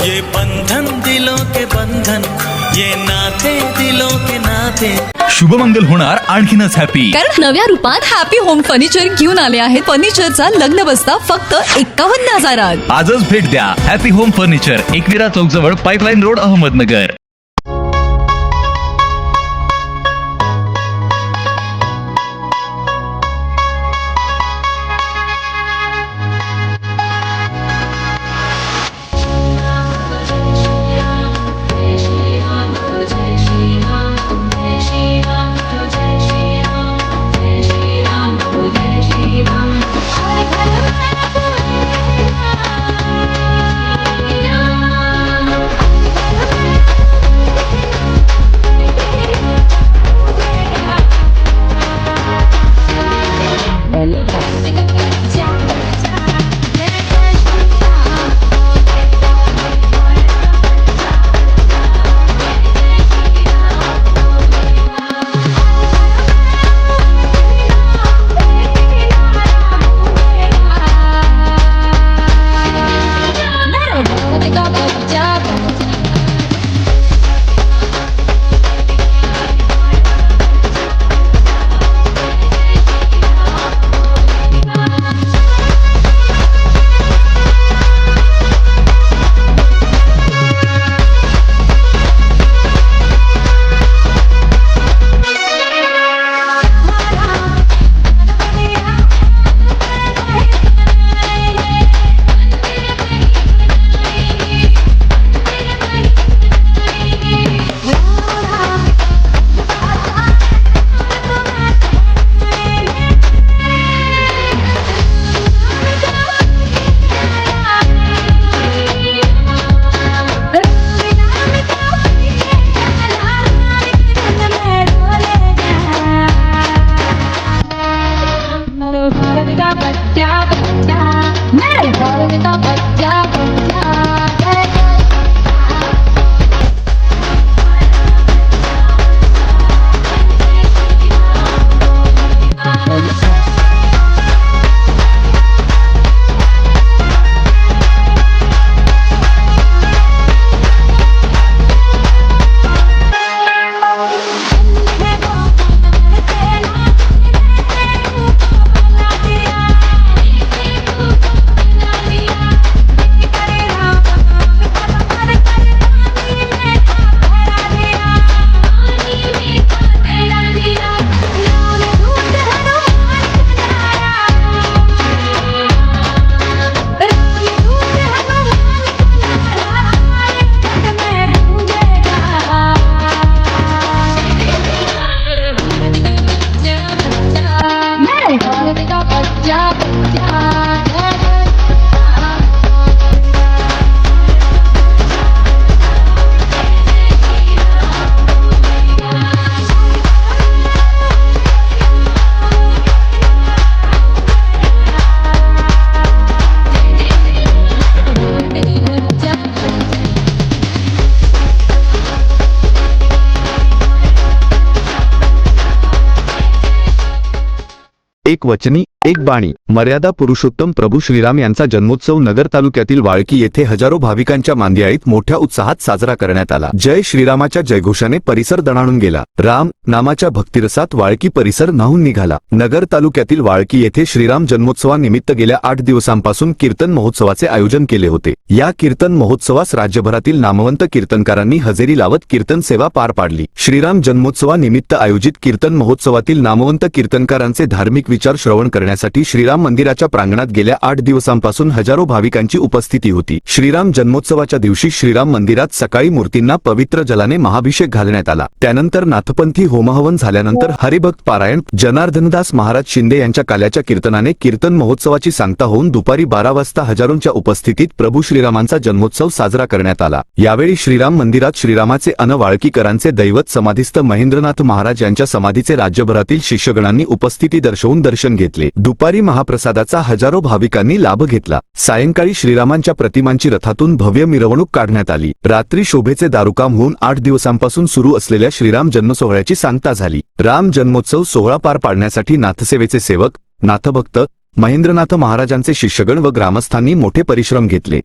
ये बंधन दिलों के बंधन, ये नाते दिलों के नाते। शुभमंगल होणार आणखीनच हॅपी, कारण नव्या रूपात हॅपी होम फर्निचर घेऊन आले आहेत. फर्निचरचा लग्न बस्ता फक्त 51,000. आजच भेट द्या हॅपी होम फर्निचर, एकविरा चौक जवळ, पाईपलाईन रोड, अहमदनगर. एक वचनी एक बाणी मर्यादा पुरुषोत्तम प्रभू श्रीराम यांचा जन्मोत्सव नगर तालुक्यातील वाळकी येथे हजारो भाविकांच्या मांदियाळीत मोठ्या उत्साहात साजरा करण्यात आला. जय श्रीरामाच्या जयघोषाने परिसर दणाणून गेला. राम नामाच्या भक्तिरसात वाळकी परिसर न्हाऊन निघाला. नगर तालुक्यातील वाळकी येथे श्रीराम जन्मोत्सवानिमित्त गेल्या 8 दिवसांपासून कीर्तन महोत्सवाचे आयोजन केले होते. या कीर्तन महोत्सवास राज्यभरातील नामवंत कीर्तनकारांनी हजेरी लावत कीर्तन सेवा पार पाडली. श्रीराम जन्मोत्सवानिमित्त आयोजित कीर्तन महोत्सवातील नामवंत कीर्तनकारांचे धार्मिक विचार श्रवण करण्यासाठी श्रीराम मंदिराच्या प्रांगणात गेल्या 8 दिवसांपासून हजारो भाविकांची उपस्थिती होती. श्रीराम जन्मोत्सवाच्या दिवशी श्रीराम मंदिरात सकाळी मूर्तींना पवित्र जलाने महाभिषेक घालण्यात आला. त्यानंतर नाथपंथी होमहवन झाल्यानंतर हरिभक्त पारायण, जनार्दनदास महाराज शिंदे यांच्या काल्याच्या कीर्तनाने कीर्तन महोत्सवाची सांगता होऊन दुपारी 12 वाजता हजारोंच्या उपस्थितीत प्रभू श्रीरामांचा जन्मोत्सव साजरा करण्यात आला. यावेळी श्रीराम मंदिरात श्रीरामाचे वाळकीकरांचे दैवत समाधीस्थ महेंद्रनाथ महाराज यांच्या समाधीचे राज्यभरातील शिष्यगणांनी उपस्थिती दर्शवून दर्शन घेतले. दुपारी महाप्रसादाचा हजारो भाविकांनी लाभ घेतला. सायंकाळी श्रीरामांच्या प्रतिमांची रथातून भव्य मिरवणूक काढण्यात आली. रात्री शोभेचे दारुकाम होऊन 8 दिवसांपासून सुरू असलेल्या श्रीराम जन्म सोहळ्याची सांगता झाली. राम जन्मोत्सव सोहळा पार पाडण्यासाठी नाथसेवेचे सेवक, नाथभक्त, महेंद्रनाथ महाराजांचे शिष्यगण व ग्रामस्थांनी मोठे परिश्रम घेतले.